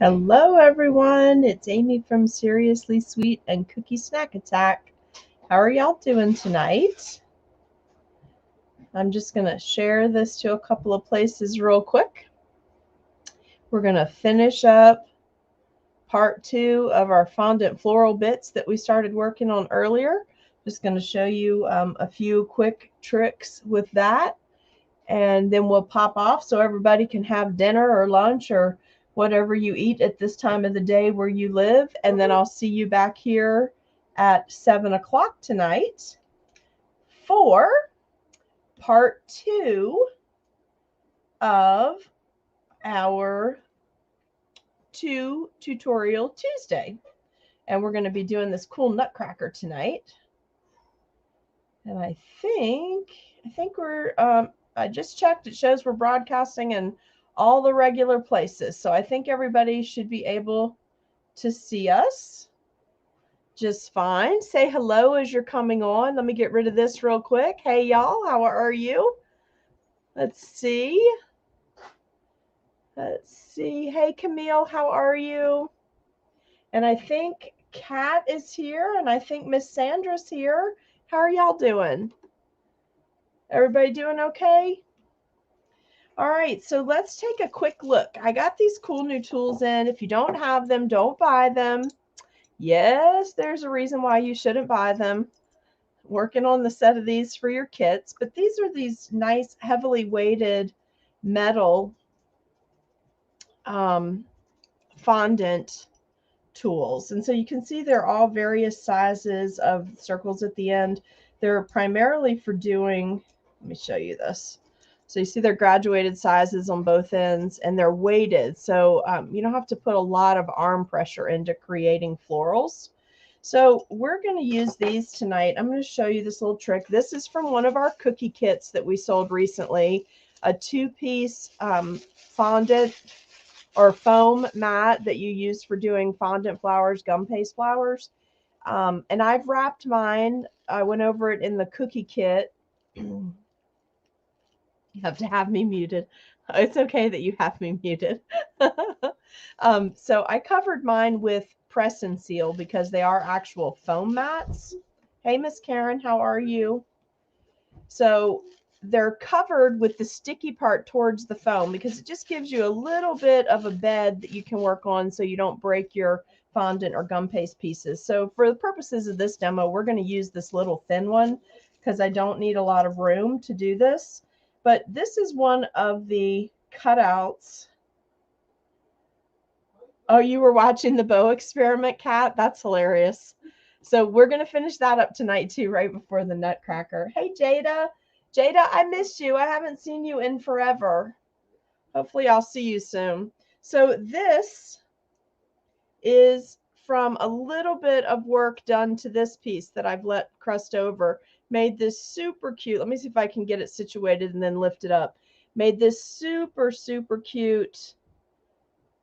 Hello everyone, it's Amy from Seriously Sweet and Cookie Snack Attack. How are y'all doing tonight? I'm just going to share this to a couple of places real quick. We're going to finish up part 2 of our fondant floral bits that we started working on earlier. Just going to show you a few quick tricks with that, and then we'll pop off so everybody can have dinner or lunch or whatever you eat at this time of the day where you live. And then I'll see you back here at 7 o'clock tonight for part 2 of our tutorial Tuesday. And we're going to be doing this cool nutcracker tonight. And I think we're, I just checked, it shows we're broadcasting in all the regular places. So I think everybody should be able to see us just fine. Say hello as you're coming on. Let me get rid of this real quick. Hey, y'all, how are you? Let's see. Hey, Camille, how are you? And I think Kat is here, and I think Miss Sandra's here. How are y'all doing? Everybody doing okay? All right, so let's take a quick look. I got these cool new tools in. If you don't have them, don't buy them. Yes, there's a reason why you shouldn't buy them. Working on the set of these for your kits, but these are these nice, heavily weighted metal fondant tools. And so you can see they're all various sizes of circles at the end. They're primarily for doing, let me show you this. So you see they're graduated sizes on both ends, and they're weighted. So you don't have to put a lot of arm pressure into creating florals. So we're going to use these tonight. I'm going to show you this little trick. This is from one of our cookie kits that we sold recently, a 2-piece fondant or foam mat that you use for doing fondant flowers, gum paste flowers. And I've wrapped mine. I went over it in the cookie kit. You have to have me muted. It's okay that you have me muted. So I covered mine with press and seal because they are actual foam mats. Hey, Miss Karen, how are you? So they're covered with the sticky part towards the foam because it just gives you a little bit of a bed that you can work on so you don't break your fondant or gum paste pieces. So for the purposes of this demo, we're going to use this little thin one because I don't need a lot of room to do this. But this is one of the cutouts. Oh, you were watching the bow experiment, Kat? That's hilarious. So we're going to finish that up tonight too, right before the nutcracker. Hey, Jada. Jada, I missed you. I haven't seen you in forever. Hopefully I'll see you soon. So this is from a little bit of work done to this piece that I've let crust over. Made this super cute. Let me see if I can get it situated and then lift it up. Made this super, super cute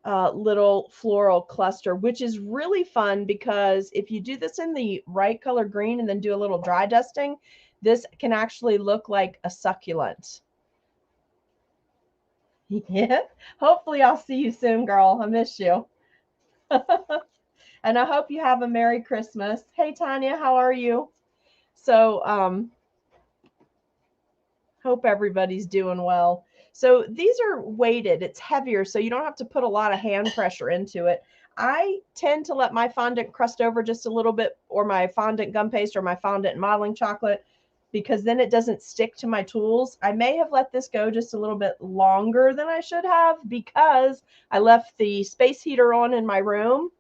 little floral cluster, which is really fun because if you do this in the right color green and then do a little dry dusting, this can actually look like a succulent. Yeah. Hopefully I'll see you soon, girl. I miss you. And I hope you have a Merry Christmas. Hey, Tanya, how are you? So, hope everybody's doing well. So these are weighted. It's heavier, so you don't have to put a lot of hand pressure into it. I tend to let my fondant crust over just a little bit, or my fondant gum paste, or my fondant modeling chocolate, because then it doesn't stick to my tools. I may have let this go just a little bit longer than I should have because I left the space heater on in my room.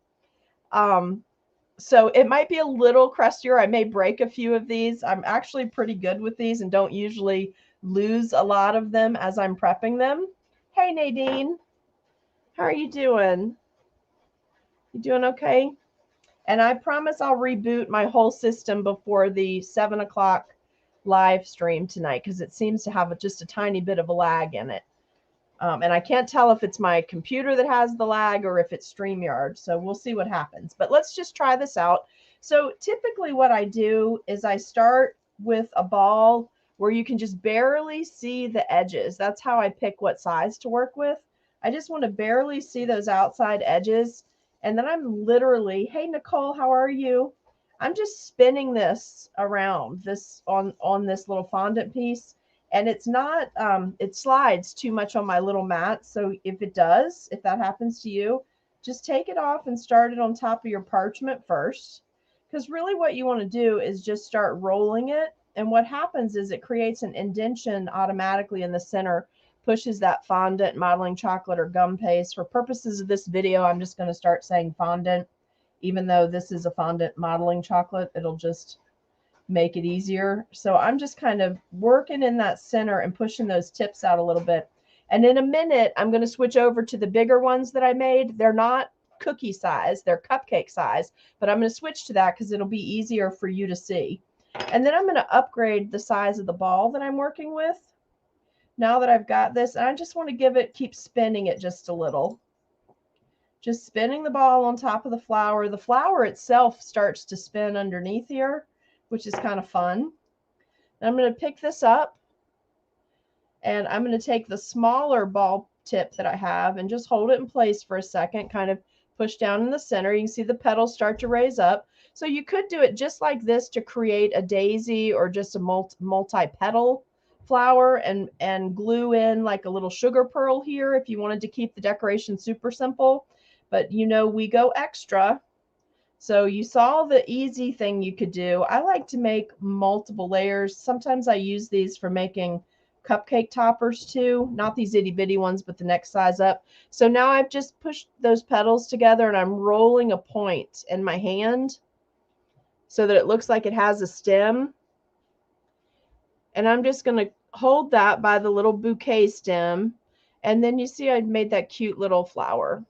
So it might be a little crustier. I may break a few of these. I'm actually pretty good with these and don't usually lose a lot of them as I'm prepping them. Hey, Nadine, how are you doing? You doing okay? And I promise I'll reboot my whole system before the 7 o'clock live stream tonight because it seems to have just a tiny bit of a lag in it. And I can't tell if it's my computer that has the lag or if it's StreamYard. So we'll see what happens. But let's just try this out. So typically what I do is I start with a ball where you can just barely see the edges. That's how I pick what size to work with. I just want to barely see those outside edges. And then I'm literally, hey, Nicole, how are you? I'm just spinning this around this on this little fondant piece. And it's not, it slides too much on my little mat. So if it does, if that happens to you, just take it off and start it on top of your parchment first. Because really what you want to do is just start rolling it. And what happens is it creates an indentation automatically in the center, pushes that fondant, modeling chocolate, or gum paste. For purposes of this video, I'm just going to start saying fondant. Even though this is a fondant modeling chocolate, it'll just make it easier. So I'm just kind of working in that center and pushing those tips out a little bit. And in a minute, I'm going to switch over to the bigger ones that I made. They're not cookie size, they're cupcake size, but I'm going to switch to that because it'll be easier for you to see. And then I'm going to upgrade the size of the ball that I'm working with. Now that I've got this, and I just want to keep spinning it just a little. Just spinning the ball on top of the flower. The flower itself starts to spin underneath here, which is kind of fun. And I'm going to pick this up, and I'm going to take the smaller ball tip that I have and just hold it in place for a second, kind of push down in the center. You can see the petals start to raise up. So you could do it just like this to create a daisy or just a multi-petal flower, and glue in like a little sugar pearl here if you wanted to keep the decoration super simple. But you know, we go extra. So you saw the easy thing you could do. I like to make multiple layers. Sometimes I use these for making cupcake toppers too. Not these itty bitty ones, but the next size up. So now I've just pushed those petals together and I'm rolling a point in my hand so that it looks like it has a stem. And I'm just going to hold that by the little bouquet stem. And then you see I made that cute little flower.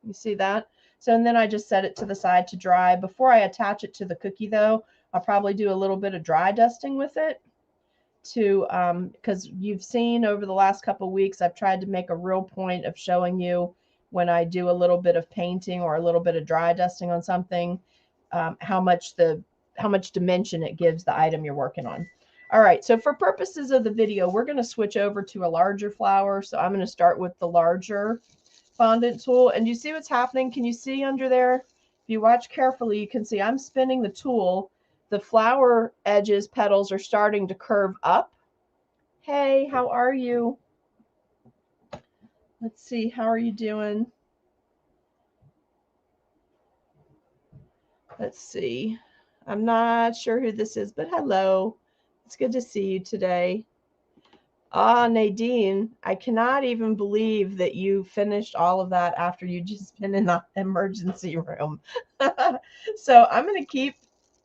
You see that? So, and then I just set it to the side to dry. Before I attach it to the cookie though, I'll probably do a little bit of dry dusting with it to, because you've seen over the last couple of weeks, I've tried to make a real point of showing you when I do a little bit of painting or a little bit of dry dusting on something, how much dimension it gives the item you're working on. All right, so for purposes of the video, we're going to switch over to a larger flower. So I'm going to start with the larger fondant tool. And you see what's happening? Can you see under there? If you watch carefully, you can see I'm spinning the tool. The flower edges, petals are starting to curve up. Hey, how are you? Let's see, how are you doing? Let's see. I'm not sure who this is, but hello. It's good to see you today. Ah, Nadine, I cannot even believe that you finished all of that after you just been in the emergency room. So I'm going to keep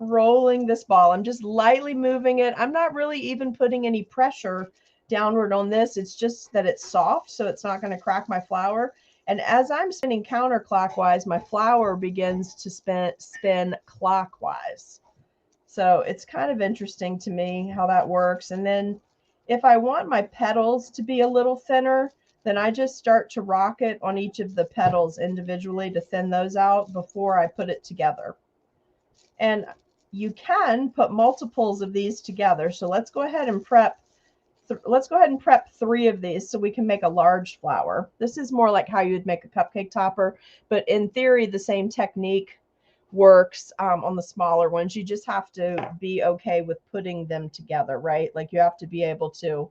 rolling this ball. I'm just lightly moving it. I'm not really even putting any pressure downward on this. It's just that it's soft, so it's not going to crack my flower. And as I'm spinning counterclockwise, my flower begins to spin clockwise. So it's kind of interesting to me how that works. And then if I want my petals to be a little thinner, then I just start to rock it on each of the petals individually to thin those out before I put it together. And you can put multiples of these together. So let's go ahead and prep. Let's go ahead and prep 3 of these so we can make a large flower. This is more like how you would make a cupcake topper, but in theory, the same technique works on the smaller ones. You just have to be okay with putting them together, right? Like you have to be able to,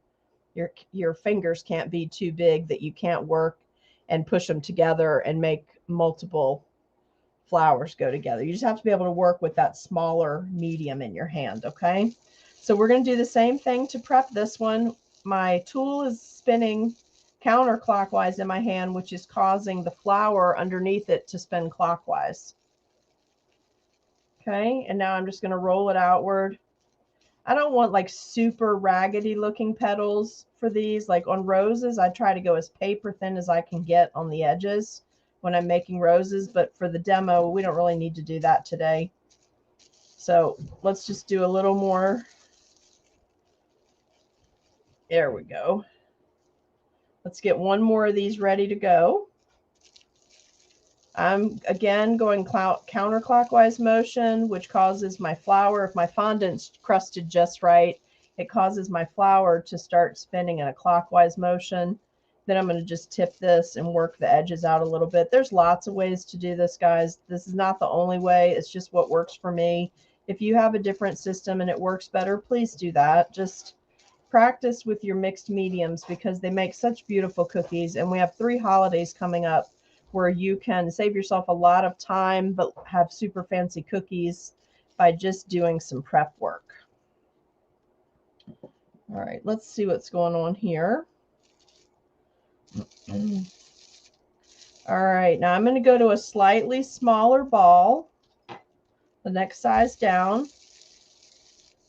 your fingers can't be too big that you can't work and push them together and make multiple flowers go together. You just have to be able to work with that smaller medium in your hand, okay? So we're going to do the same thing to prep this one. My tool is spinning counterclockwise in my hand, which is causing the flower underneath it to spin clockwise. Okay, and now I'm just going to roll it outward. I don't want like super raggedy looking petals for these. Like on roses, I try to go as paper thin as I can get on the edges when I'm making roses. But for the demo, we don't really need to do that today. So let's just do a little more. There we go. Let's get one more of these ready to go. I'm again going counterclockwise motion, which causes my flower, if my fondant's crusted just right, it causes my flower to start spinning in a clockwise motion. Then I'm going to just tip this and work the edges out a little bit. There's lots of ways to do this, guys. This is not the only way. It's just what works for me. If you have a different system and it works better, please do that. Just practice with your mixed mediums because they make such beautiful cookies. And we have 3 holidays coming up where you can save yourself a lot of time but have super fancy cookies by just doing some prep work. All right, let's see what's going on here. All right, now I'm going to go to a slightly smaller ball, the next size down,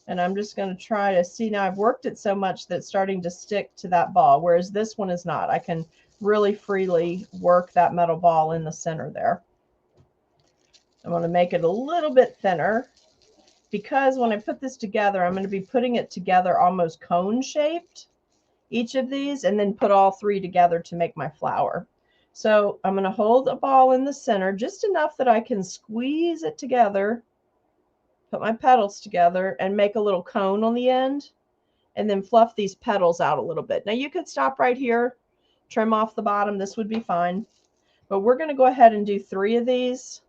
and I'm just going to try to see. Now I've worked it so much that it's starting to stick to that ball, whereas this one is not. I can really freely work that metal ball in the center there. I'm going to make it a little bit thinner because when I put this together, I'm going to be putting it together almost cone shaped, each of these, and then put all 3 together to make my flower. So I'm going to hold a ball in the center just enough that I can squeeze it together, put my petals together, and make a little cone on the end, and then fluff these petals out a little bit. Now you could stop right here, trim off the bottom. This would be fine. But we're going to go ahead and do 3 of these.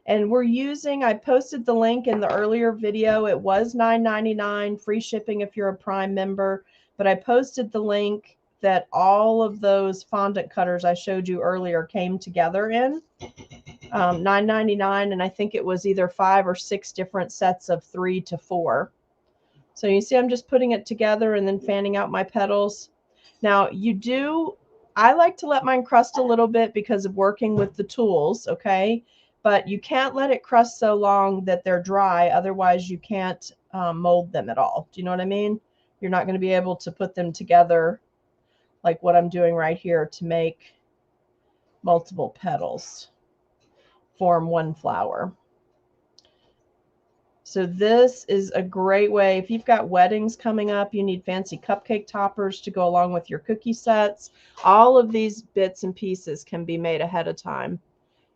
And we're using, I posted the link in the earlier video. It was $9.99, free shipping if you're a Prime member. But I posted the link that all of those fondant cutters I showed you earlier came together in. $9.99, and I think it was either 5 or 6 different sets of 3 to 4. So you see I'm just putting it together and then fanning out my petals. Now I like to let mine crust a little bit because of working with the tools, okay? But you can't let it crust so long that they're dry, otherwise you can't mold them at all. Do you know what I mean? You're not going to be able to put them together like what I'm doing right here to make multiple petals, form one flower. So this is a great way. If you've got weddings coming up, you need fancy cupcake toppers to go along with your cookie sets. All of these bits and pieces can be made ahead of time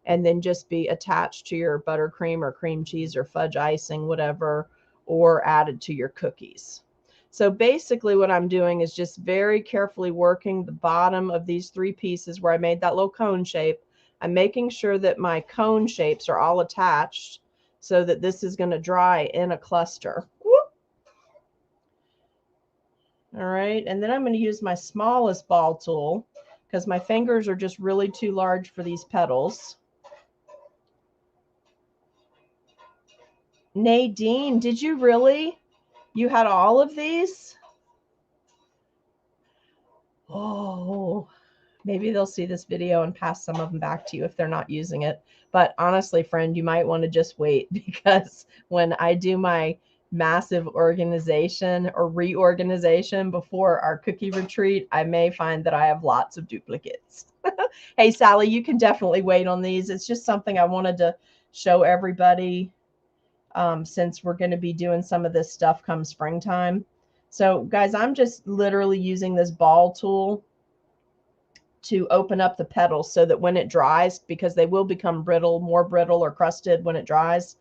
and then just be attached to your buttercream or cream cheese or fudge icing, whatever, or added to your cookies. So basically what I'm doing is just very carefully working the bottom of these 3 pieces where I made that little cone shape. I'm making sure that my cone shapes are all attached so that this is going to dry in a cluster. Whoop. All right, and then I'm going to use my smallest ball tool because my fingers are just really too large for these petals. Nadine, did you really? You had all of these? Oh, maybe they'll see this video and pass some of them back to you if they're not using it. But honestly, friend, you might want to just wait because when I do my massive organization or reorganization before our cookie retreat, I may find that I have lots of duplicates. Hey, Sally, you can definitely wait on these. It's just something I wanted to show everybody since we're going to be doing some of this stuff come springtime. So guys, I'm just literally using this ball tool to open up the petals so that when it dries, because they will become brittle, more brittle or crusted when it dries.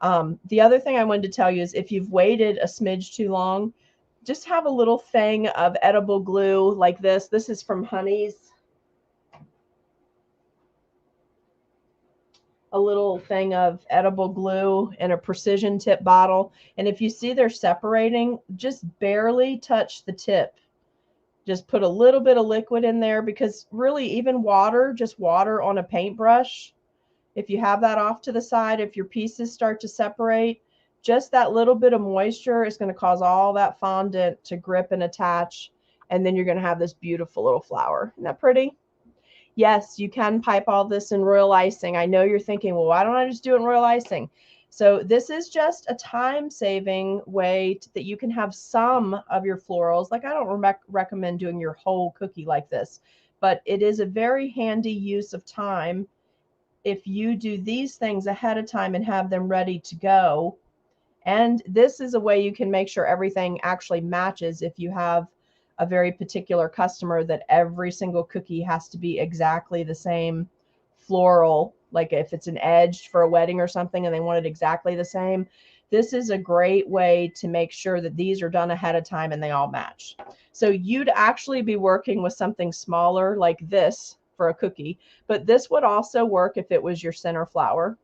The other thing I wanted to tell you is if you've waited a smidge too long, just have a little thing of edible glue like this. This is from Honey's. A little thing of edible glue in a precision tip bottle. And if you see they're separating, just barely touch the tip. Just put a little bit of liquid in there because really even water, just water on a paintbrush, if you have that off to the side, if your pieces start to separate, just that little bit of moisture is going to cause all that fondant to grip and attach. And then you're going to have this beautiful little flower. Isn't that pretty? Yes, you can pipe all this in royal icing. I know you're thinking, well, why don't I just do it in royal icing? So this is just a time-saving way that you can have some of your florals. Like I don't recommend doing your whole cookie like this, but it is a very handy use of time if you do these things ahead of time and have them ready to go. And this is a way you can make sure everything actually matches if you have a very particular customer that every single cookie has to be exactly the same floral. Like if it's an edge for a wedding or something and they want it exactly the same, this is a great way to make sure that these are done ahead of time and they all match. So you'd actually be working with something smaller like this for a cookie, but this would also work if it was your center flower.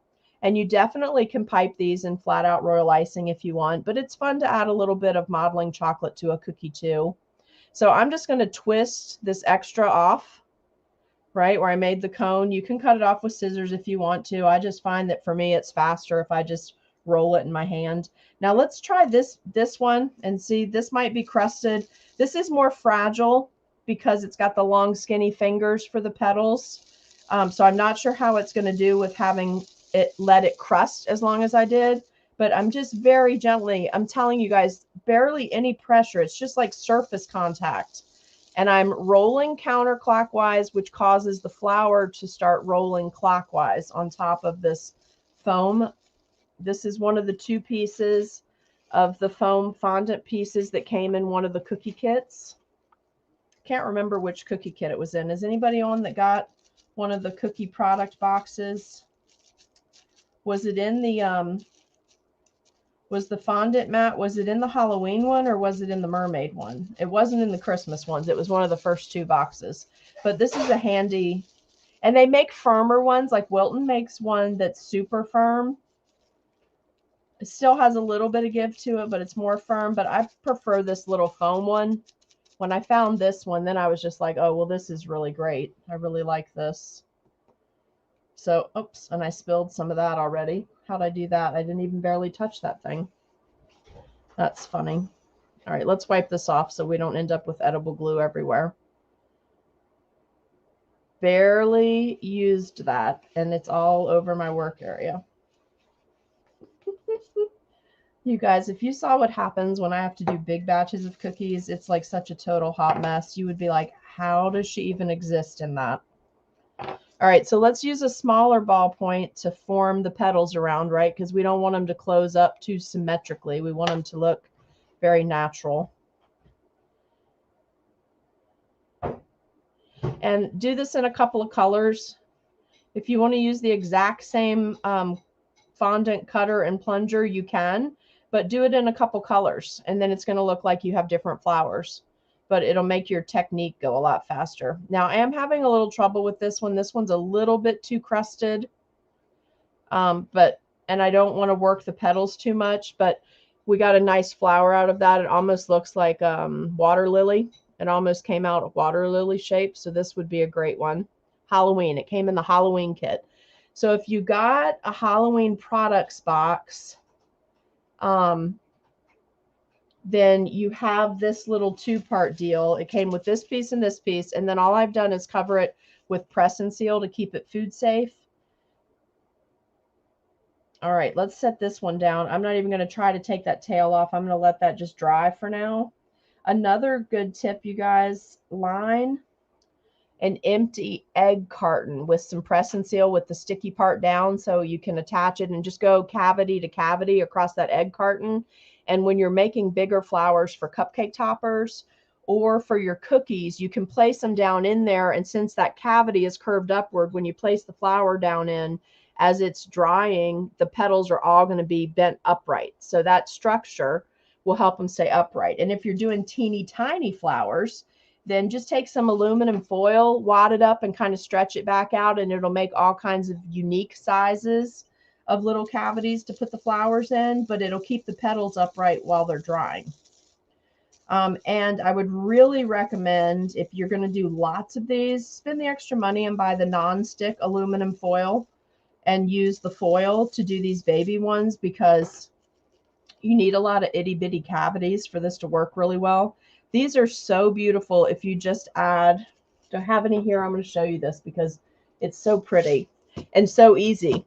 And you definitely can pipe these in flat out royal icing if you want, but it's fun to add a little bit of modeling chocolate to a cookie too. So I'm just going to twist this extra off, right where I made the cone. You can cut it off with scissors if you want to. I just find that for me, it's faster if I just roll it in my hand. Now let's try this one and see. This might be crusted. This is more fragile because it's got the long skinny fingers for the petals. So I'm not sure how it's going to do with having it let it crust as long as I did, but I'm just very gently, I'm telling you guys, barely any pressure. It's just like surface contact. And I'm rolling counterclockwise, which causes the flower to start rolling clockwise on top of this foam. This is one of the 2 pieces of the foam fondant pieces that came in one of the cookie kits. Can't remember which cookie kit it was in. Is anybody on that got one of the cookie product boxes? Was it in the was the fondant mat, was it in the Halloween one or was it in the mermaid one? It wasn't in the Christmas ones. It was one of the first 2 boxes. But this is a handy, and they make firmer ones. Like Wilton makes one that's super firm. It still has a little bit of give to it, but it's more firm. But I prefer this little foam one. When I found this one, then I was just like, oh, well, this is really great. I really like this. So, oops, and I spilled some of that already. How'd I do that? I didn't even barely touch that thing. That's funny. All right, let's wipe this off so we don't end up with edible glue everywhere. Barely used that, and it's all over my work area. You guys, if you saw what happens when I have to do big batches of cookies, it's like such a total hot mess. You would be like, how does she even exist in that? All right, so let's use a smaller ballpoint to form the petals around, right? Because we don't want them to close up too symmetrically. We want them to look very natural. And do this in a couple of colors. If you want to use the exact same fondant cutter and plunger, you can, but do it in a couple colors, and then it's going to look like you have different flowers. But it'll make your technique go a lot faster. Now, I am having a little trouble with this one. This one's a little bit too crusted, and I don't want to work the petals too much, but we got a nice flower out of that. It almost looks like water lily. It almost came out of water lily shape, so this would be a great one. Halloween. It came in the Halloween kit. So if you got a Halloween products box, then you have this little 2-part deal. It came with this piece and this piece, and then all I've done is cover it with press and seal to keep it food safe. All right, let's set this one down. I'm not even going to try to take that tail off. I'm going to let that just dry for now. Another good tip, you guys, line an empty egg carton with some press and seal with the sticky part down so you can attach it and just go cavity to cavity across that egg carton. And when you're making bigger flowers for cupcake toppers or for your cookies, you can place them down in there. And since that cavity is curved upward, when you place the flower down in, as it's drying, the petals are all going to be bent upright. So that structure will help them stay upright. And if you're doing teeny tiny flowers, then just take some aluminum foil, wad it up, and kind of stretch it back out, and it'll make all kinds of unique sizes of little cavities to put the flowers in, but it'll keep the petals upright while they're drying. And I would really recommend, if you're going to do lots of these, spend the extra money and buy the non-stick aluminum foil and use the foil to do these baby ones, because you need a lot of itty bitty cavities for this to work really well. These are so beautiful. If you just add, don't have any here. I'm going to show you this because it's so pretty and so easy.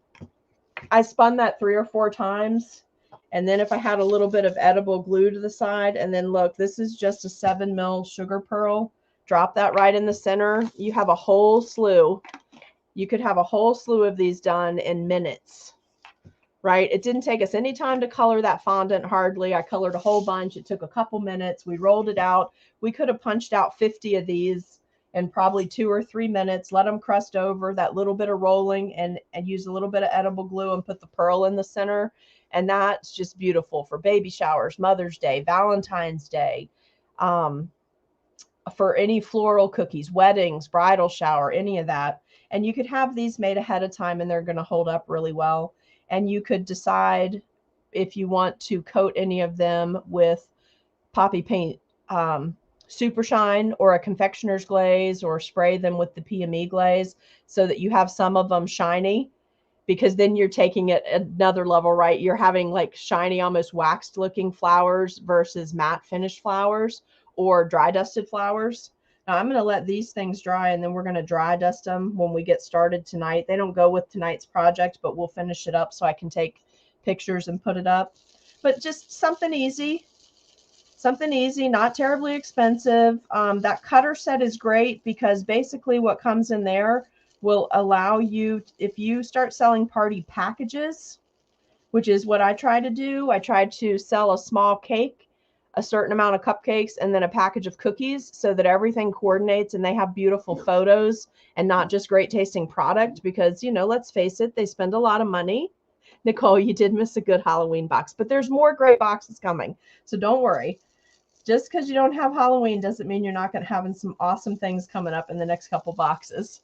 I spun that 3 or 4 times. And then if I had a little bit of edible glue to the side, and then look, this is just a 7 mil sugar pearl. Drop that right in the center. You have a whole slew. You could have a whole slew of these done in minutes, right? It didn't take us any time to color that fondant, hardly. I colored a whole bunch. It took a couple minutes. We rolled it out. We could have punched out 50 of these in probably 2 or 3 minutes, let them crust over, that little bit of rolling, and use a little bit of edible glue and put the pearl in the center. And that's just beautiful for baby showers, Mother's Day, Valentine's Day, for any floral cookies, weddings, bridal shower, any of that. And you could have these made ahead of time and they're going to hold up really well. And you could decide if you want to coat any of them with poppy paint, super shine, or a confectioner's glaze, or spray them with the PME glaze so that you have some of them shiny, because then you're taking it another level, right? You're having like shiny, almost waxed looking flowers versus matte finished flowers or dry dusted flowers. Now I'm going to let these things dry and then we're going to dry dust them when we get started tonight. They don't go with tonight's project, but we'll finish it up so I can take pictures and put it up. But just something easy, not terribly expensive. That cutter set is great because basically what comes in there will allow you, if you start selling party packages, which is what I try to do. I try to sell a small cake, a certain amount of cupcakes, and then a package of cookies so that everything coordinates and they have beautiful photos and not just great tasting product, because, you know, let's face it, they spend a lot of money. Nicole, you did miss a good Halloween box, but there's more great boxes coming. So don't worry. Just because you don't have Halloween doesn't mean you're not going to have some awesome things coming up in the next couple boxes.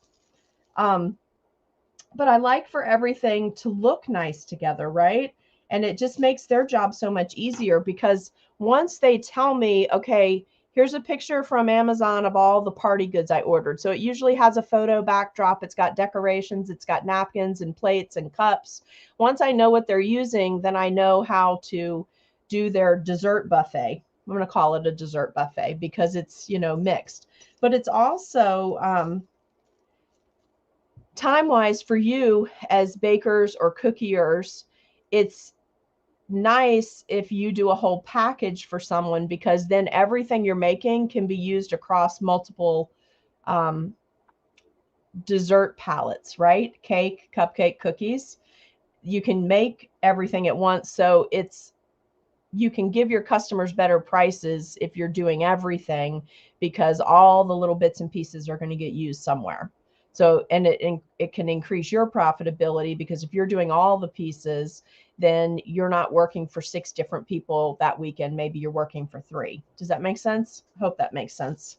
But I like for everything to look nice together, right? And it just makes their job so much easier, because once they tell me, okay, here's a picture from Amazon of all the party goods I ordered. So it usually has a photo backdrop. It's got decorations. It's got napkins and plates and cups. Once I know what they're using, then I know how to do their dessert buffet. I'm going to call it a dessert buffet because it's, you know, mixed. But it's also time-wise for you as bakers or cookiers, it's nice if you do a whole package for someone, because then everything you're making can be used across multiple dessert palettes, right? Cake, cupcake, cookies. You can make everything at once. So you can give your customers better prices if you're doing everything, because all the little bits and pieces are going to get used somewhere. So, and it can increase your profitability, because if you're doing all the pieces, then you're not working for 6 different people that weekend. Maybe you're working for 3. Does that make sense? I hope that makes sense.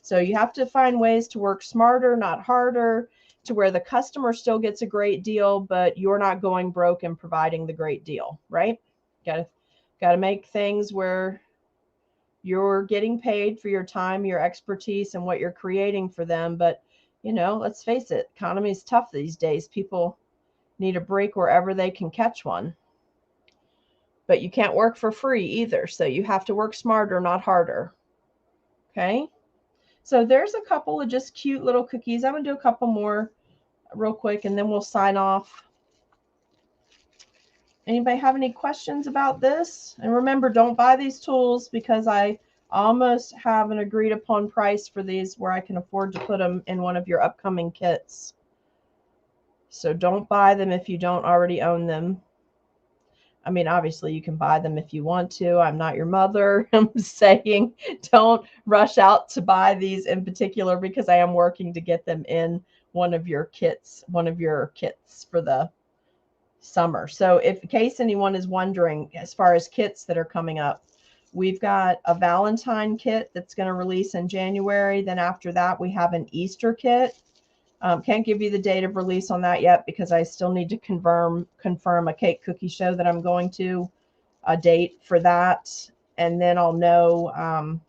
So you have to find ways to work smarter, not harder, to where the customer still gets a great deal, but you're not going broke and providing the great deal, right? Got to make things where you're getting paid for your time, your expertise, and what you're creating for them. But, you know, let's face it, economy is tough these days. People need a break wherever they can catch one. But you can't work for free either. So you have to work smarter, not harder. Okay. So there's a couple of just cute little cookies. I'm going to do a couple more real quick and then we'll sign off. Anybody have any questions about this? And remember, don't buy these tools, because I almost have an agreed upon price for these where I can afford to put them in one of your upcoming kits. So don't buy them if you don't already own them. I mean, obviously you can buy them if you want to. I'm not your mother. I'm saying don't rush out to buy these in particular, because I am working to get them in one of your kits for the summer. So in case anyone is wondering, as far as kits that are coming up, we've got a Valentine kit that's going to release in January. Then after that, we have an Easter kit. Can't give you the date of release on that yet, because I still need to confirm a cake cookie show that I'm going to, a date for that. And then I'll know,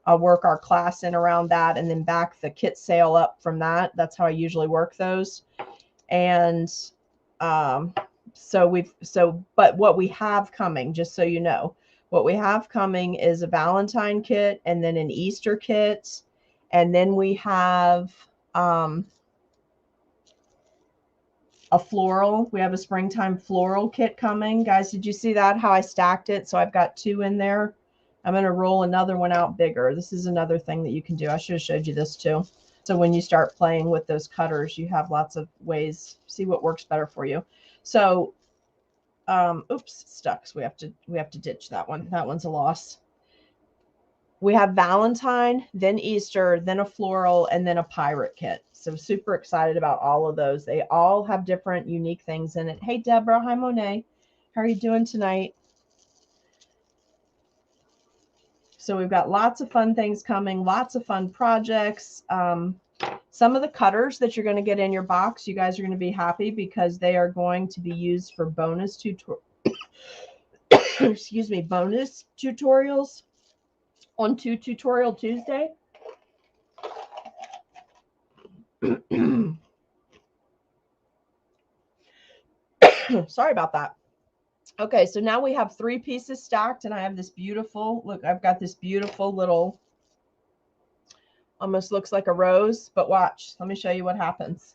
I'll work our class in around that and then back the kit sale up from that. That's how I usually work those. And but what we have coming, just so you know, what we have coming is a Valentine kit and then an Easter kit. And then we have a floral. We have a springtime floral kit coming. Guys, did you see that? How I stacked it? So I've got 2 in there. I'm going to roll another one out bigger. This is another thing that you can do. I should have showed you this too. So when you start playing with those cutters, you have lots of ways, see what works better for you. So, oops, stuck. So we have to ditch that one. That one's a loss. We have Valentine, then Easter, then a floral, and then a pirate kit. So super excited about all of those. They all have different unique things in it. Hey, Deborah. Hi, Monet. How are you doing tonight? So we've got lots of fun things coming, lots of fun projects. Some of the cutters that you're going to get in your box, you guys are going to be happy because they are going to be used for bonus excuse me, bonus tutorials on Tutorial Tuesday. Sorry about that. Okay, so now we have 3 pieces stacked, and I have this beautiful, look, I've got this beautiful little, almost looks like a rose, but watch, let me show you what happens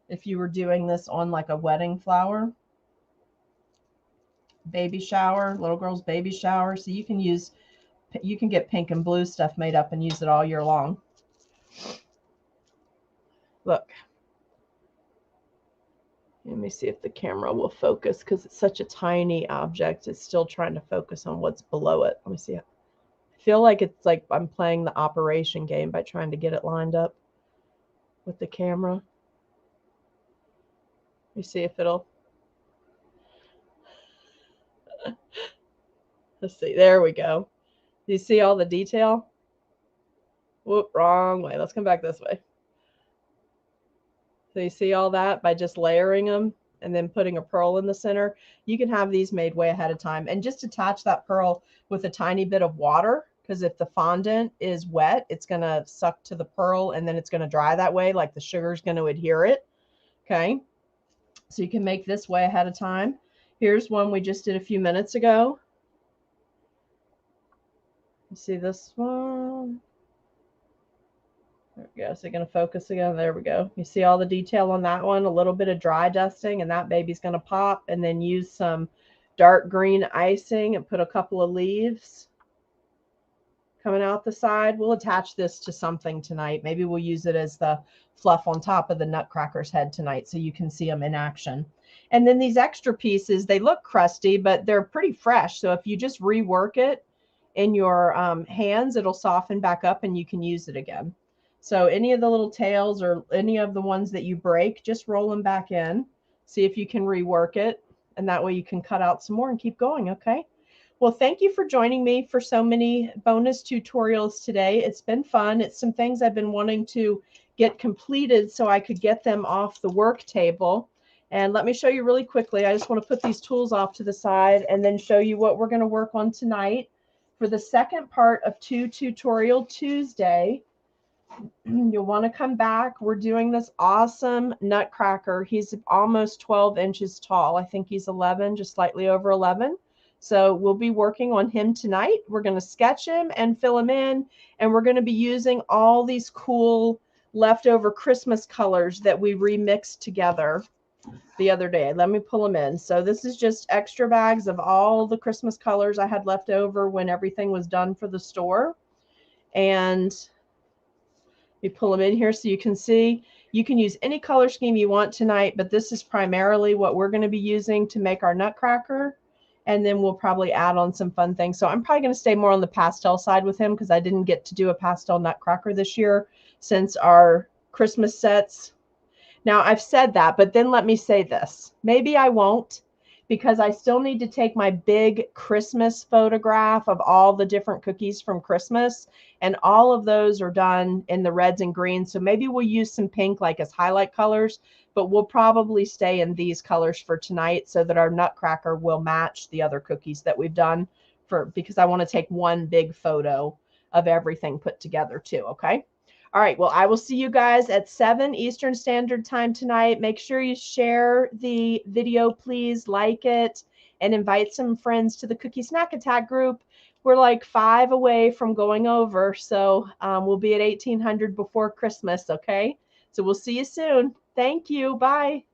if you were doing this on like a wedding flower, baby shower, little girl's baby shower. So you can get pink and blue stuff made up and use it all year long. Look. Let me see if the camera will focus because it's such a tiny object. It's still trying to focus on what's below it. Let me see. I feel like it's like I'm playing the operation game by trying to get it lined up with the camera. Let me see if it'll. Let's see. There we go. Do you see all the detail? Whoop, wrong way. Let's come back this way. So you see all that by just layering them and then putting a pearl in the center. You can have these made way ahead of time and just attach that pearl with a tiny bit of water, because if the fondant is wet, it's going to suck to the pearl and then it's going to dry that way, like the sugar is going to adhere it. Okay, so you can make this way ahead of time. Here's one we just did a few minutes ago. You see this one? There we go. So going to focus again. There we go. You see all the detail on that one, a little bit of dry dusting, and that baby's going to pop, and then use some dark green icing and put a couple of leaves coming out the side. We'll attach this to something tonight. Maybe we'll use it as the fluff on top of the nutcracker's head tonight so you can see them in action. And then these extra pieces, they look crusty, but they're pretty fresh. So if you just rework it in your hands, it'll soften back up and you can use it again. So any of the little tails or any of the ones that you break, just roll them back in. See if you can rework it. And that way you can cut out some more and keep going, okay? Well, thank you for joining me for so many bonus tutorials today. It's been fun. It's some things I've been wanting to get completed so I could get them off the work table. And let me show you really quickly. I just want to put these tools off to the side and then show you what we're going to work on tonight. For the second part of Tutorial Tuesday, you'll want to come back. We're doing this awesome nutcracker. He's almost 12 inches tall. I think he's 11, just slightly over 11. So we'll be working on him tonight. We're going to sketch him and fill him in, and we're going to be using all these cool leftover Christmas colors that we remixed together the other day. Let me pull them in. So this is just extra bags of all the Christmas colors I had left over when everything was done for the store. And we pull them in here so you can see. You can use any color scheme you want tonight, but this is primarily what we're going to be using to make our nutcracker. And then we'll probably add on some fun things. So I'm probably going to stay more on the pastel side with him because I didn't get to do a pastel nutcracker this year since our Christmas sets. Now, I've said that, but then let me say this. Maybe I won't, because I still need to take my big Christmas photograph of all the different cookies from Christmas, and all of those are done in the reds and greens. So maybe we'll use some pink like as highlight colors, but we'll probably stay in these colors for tonight so that our nutcracker will match the other cookies that we've done, because I want to take one big photo of everything put together too, okay? All right, well, I will see you guys at 7 Eastern Standard Time tonight. Make sure you share the video, please, like it, and invite some friends to the Cookie Snack Attack group. We're like 5 away from going over, so we'll be at 1,800 before Christmas, okay? So we'll see you soon. Thank you. Bye.